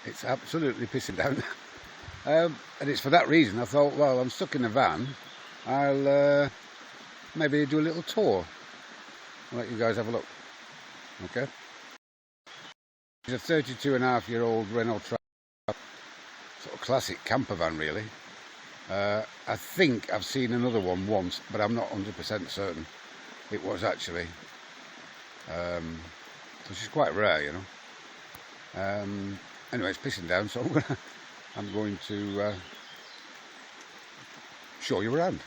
It's absolutely pissing down. And it's for that reason I thought, well, I'm stuck in the van, I'll maybe do a little tour. I'll let you guys have a look. Okay. It's a 32.5-year-old Renault Track, sort of classic camper van, really. I think I've seen another one once, but I'm not 100% certain. It was actually, which is quite rare, you know. Anyway, it's pissing down, so I'm going to show you around.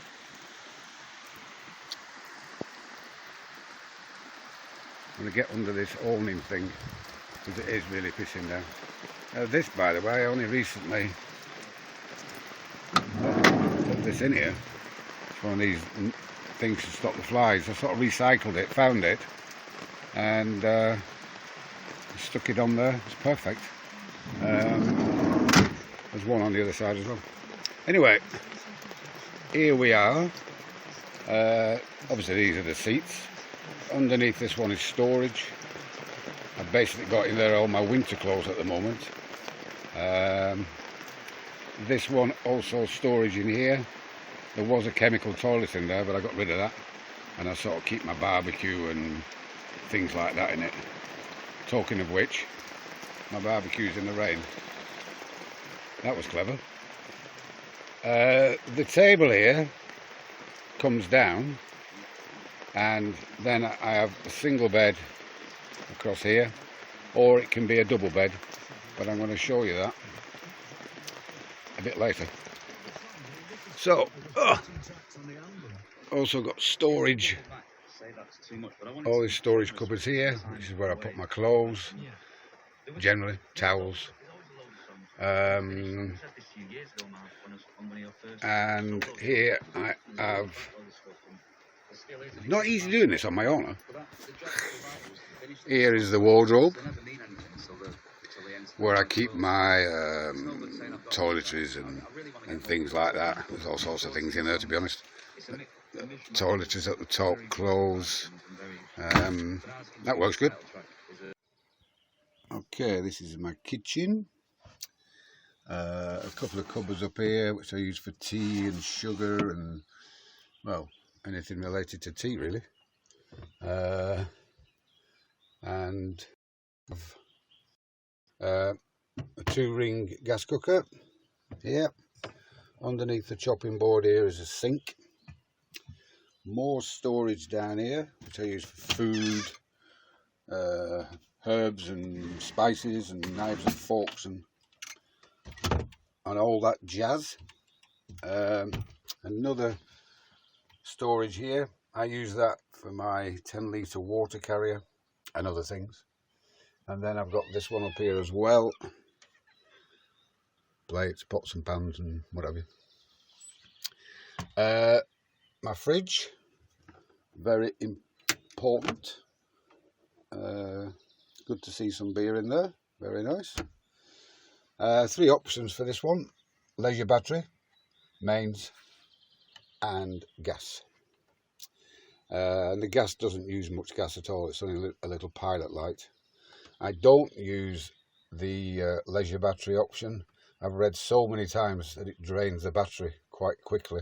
I'm going to get under this awning thing because it is really pissing down. This, by the way, I only recently put this in here. It's one of these things to stop the flies. I sort of recycled it, found it, and stuck it on there. It's perfect. There's one on the other side as well. Anyway, here we are. Obviously these are the seats. Underneath this one is storage. I've basically got in there all my winter clothes at the moment. This one also storage in here. There was a chemical toilet in there, but I got rid of that, and I sort of keep my barbecue and things like that in it. Talking of which, my barbecue's in the rain. That was clever. The table here comes down, and then I have a single bed across here, or it can be a double bed, but I'm going to show you that a bit later. So, also got storage, all these storage cupboards here. This is where I put my clothes, generally, towels. And here I have, not easy doing this on my own. Here is the wardrobe where I keep my toiletries and things like that. There's all sorts of things in there, to be honest. Toiletries at the top, clothes. That works good. Okay, this is my kitchen. A couple of cupboards up here which I use for tea and sugar and, well, anything related to tea really. And a 2-ring gas cooker here. Underneath the chopping board here is a sink. More storage down here which I use for food, herbs and spices and knives and forks and all that jazz. Another storage here. I use that for my 10-litre water carrier and other things. And then I've got this one up here as well. Plates, pots and pans and whatever. My fridge, very important. Good to see some beer in there, very nice. 3 options for this one: leisure battery, mains and gas. And the gas doesn't use much gas at all, it's only a little pilot light. I don't use the leisure battery option. I've read so many times that it drains the battery quite quickly,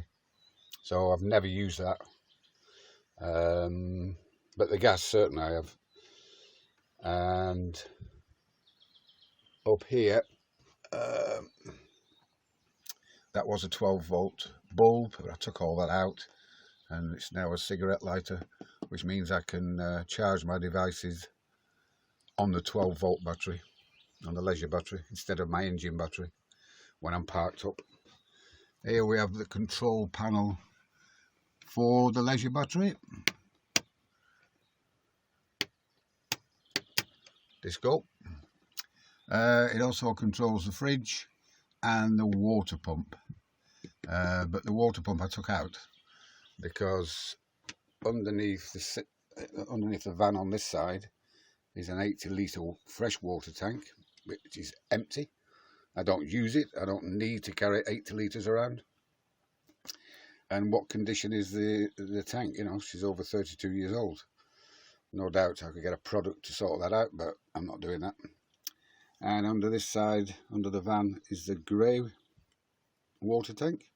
so I've never used that. But the gas certainly I have. And up here, that was a 12-volt bulb, but I took all that out and it's now a cigarette lighter, which means I can charge my devices on the 12-volt battery, on the leisure battery, instead of my engine battery when I'm parked up. Here we have the control panel for the leisure battery. Disco. It also controls the fridge and the water pump, but the water pump I took out because underneath the van on this side is an 80-litre freshwater tank which is empty. I don't use it, I don't need to carry 80 litres around. And what condition is the tank? You know, she's over 32 years old. No doubt I could get a product to sort that out, but I'm not doing that. And under this side, under the van, is the grey water tank.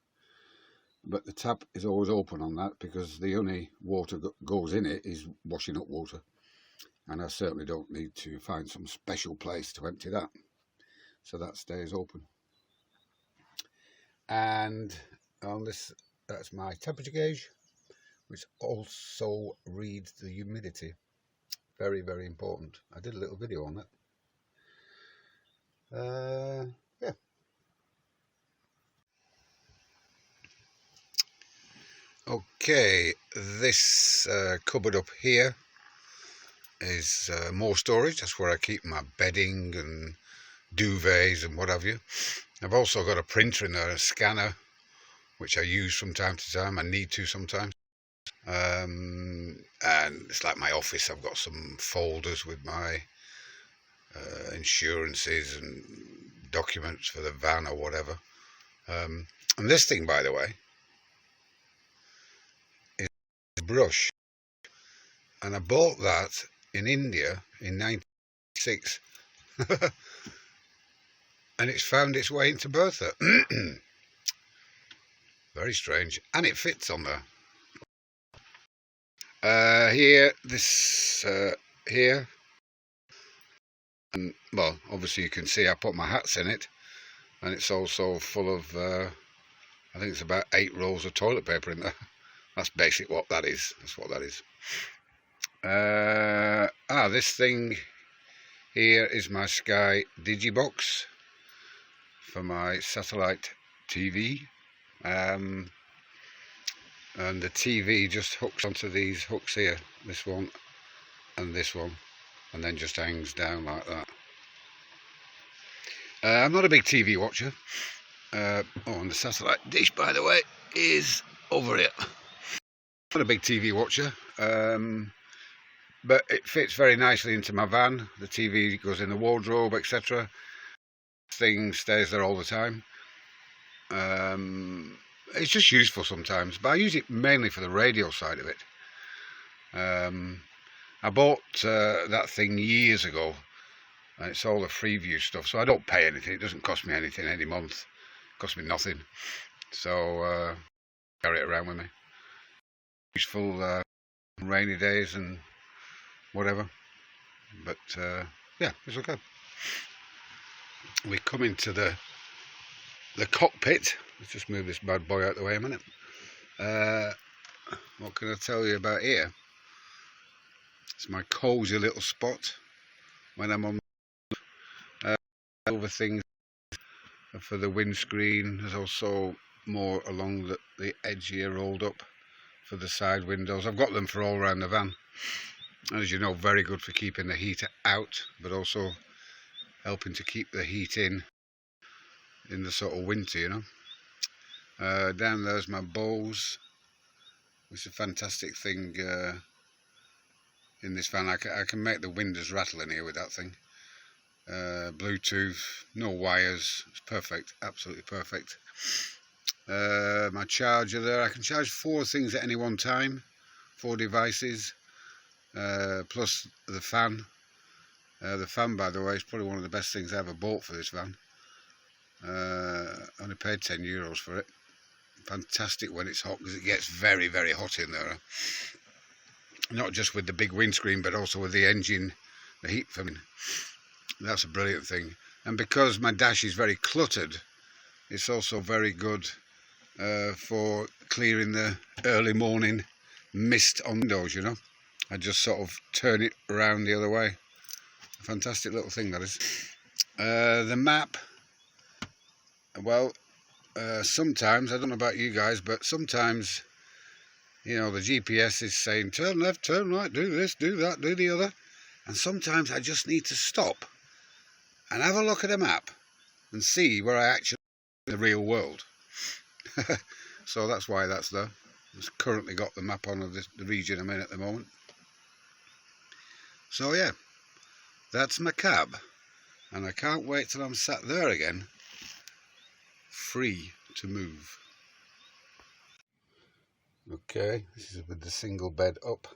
But the tap is always open on that because the only water that goes in it is washing up water. And I certainly don't need to find some special place to empty that. So that stays open. And on this, that's my temperature gauge, which also reads the humidity. Very, very important. I did a little video on that. Yeah. Okay, this cupboard up here is more storage. That's where I keep my bedding and duvets and what have you. I've also got a printer in there, a scanner, which I use from time to time. I need to sometimes. And it's like my office. I've got some folders with my insurances and documents for the van or whatever. And this thing, by the way, is a brush. And I bought that in India in 1996. And it's found its way into Bertha. Very strange. And it fits on there. Here, here. And, well, obviously you can see I put my hats in it. And it's also full of, I think it's about 8 rolls of toilet paper in there. That's basically what that is. That's what that is. This thing here is my Sky Digibox for my satellite TV, and the TV just hooks onto these hooks here, this one and this one, and then just hangs down like that. I'm not a big TV watcher. And the satellite dish, by the way, is over here. Not a big TV watcher, but it fits very nicely into my van. The TV goes in the wardrobe, etc. Thing stays there all the time. It's just useful sometimes, but I use it mainly for the radio side of it. I bought that thing years ago, and it's all the Freeview stuff, so I don't pay anything. It doesn't cost me anything any month. It costs me nothing. So carry it around with me. Useful rainy days and whatever. But yeah, it's okay. We come into the cockpit. Let's just move this bad boy out of the way a minute. What can I tell you about here? It's my cosy little spot when I'm on over things for the windscreen. There's also more along the edge here rolled up for the side windows. I've got them for all around the van. As you know, very good for keeping the heat out, but also helping to keep the heat in the sort of winter, you know. Down there's my Bose, which is a fantastic thing in this van. I can make the windows rattle in here with that thing. Bluetooth, no wires, it's perfect, absolutely perfect. My charger there, I can charge 4 things at any one time, 4 devices, plus the fan. The fan, by the way, is probably one of the best things I ever bought for this van. Only paid €10 for it. Fantastic when it's hot, because it gets very, very hot in there. Not just with the big windscreen, but also with the engine, the heat from. That's a brilliant thing. And because my dash is very cluttered, it's also very good for clearing the early morning mist on windows, you know. I just sort of turn it around the other way. A fantastic little thing, that is. The map, well, sometimes, I don't know about you guys, but sometimes, you know, the GPS is saying turn left, turn right, do this, do that, do the other. And sometimes I just need to stop and have a look at a map and see where I actually am in the real world. So that's why that's there. It's currently got the map on of the region I'm in at the moment. So yeah, that's my cab, and I can't wait till I'm sat there again, free to move. Okay, this is with the single bed up.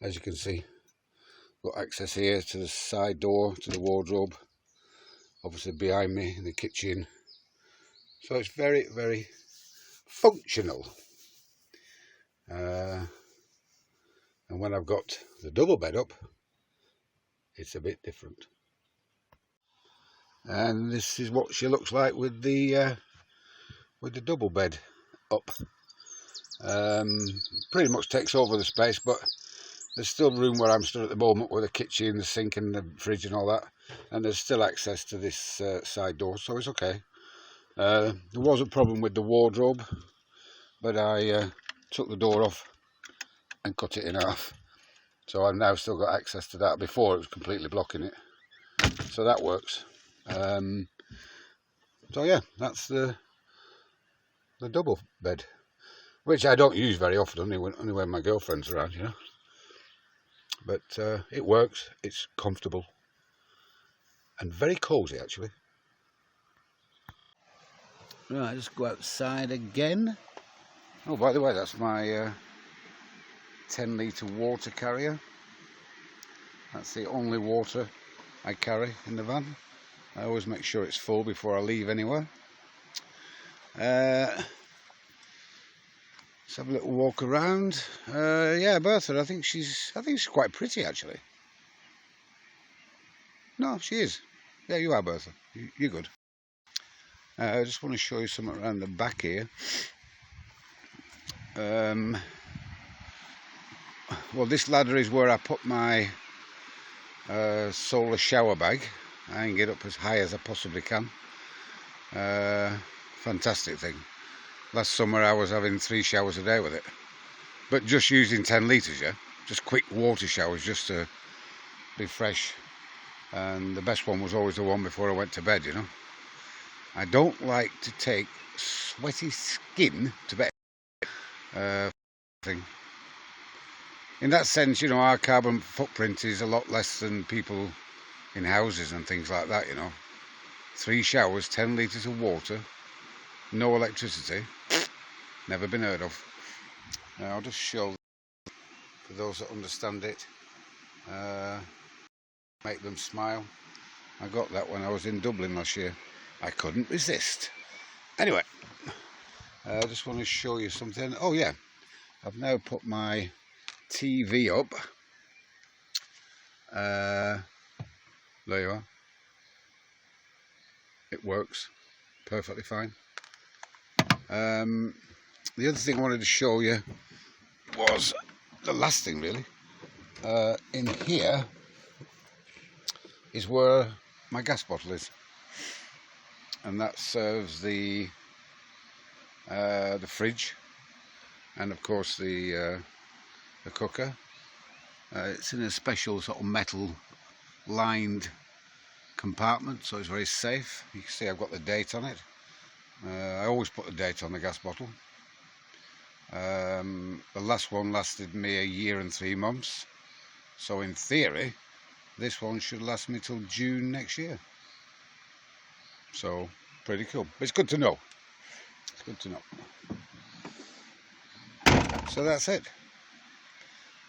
As you can see, got access here to the side door, to the wardrobe, obviously behind me in the kitchen. So it's very, very functional. And when I've got the double bed up, it's a bit different. And this is what she looks like with the double bed up. Pretty much takes over the space, but there's still room where I'm stood at the moment with the kitchen, the sink and the fridge and all that, and there's still access to this side door, so it's okay. There was a problem with the wardrobe, but I took the door off and cut it in half, so I've now still got access to that. Before it was completely blocking it, so that works. So yeah, that's the double bed, which I don't use very often, only when my girlfriend's around, you know. But it works, it's comfortable and very cosy actually. Right, just go outside again. Oh, by the way, that's my 10-litre water carrier. That's the only water I carry in the van. I always make sure it's full before I leave anywhere. Let's have a little walk around. Yeah, Bertha, I think she's quite pretty actually. No, she is. Yeah, you are, Bertha. You're good. I just want to show you something around the back here. Well, this ladder is where I put my solar shower bag. I can get up as high as I possibly can. Fantastic thing. Last summer I was having 3 showers a day with it, but just using 10 litres, yeah, just quick water showers just to be fresh. And the best one was always the one before I went to bed, you know. I don't like to take sweaty skin to bed. In that sense, you know, our carbon footprint is a lot less than people in houses and things like that, you know. 3 showers, 10 litres of water, no electricity, never been heard of. Now I'll just show for those that understand it, make them smile. I got that when I was in Dublin last year. I couldn't resist. Anyway, I just want to show you something. Oh yeah, I've now put my TV up. There you are. It works perfectly fine. The other thing I wanted to show you was the last thing really. In here is where my gas bottle is, and that serves the fridge and of course the cooker. It's in a special sort of metal lined compartment, so it's very safe. You can see I've got the date on it. I always put the date on the gas bottle. The last one lasted me 1 year and 3 months, so in theory this one should last me till June next year. So pretty cool. It's good to know. It's good to know. So that's it.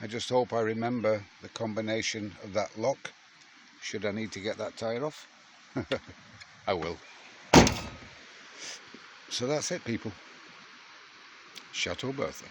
I just hope I remember the combination of that lock should I need to get that tyre off. I will. So that's it, people. Chateau Bertha.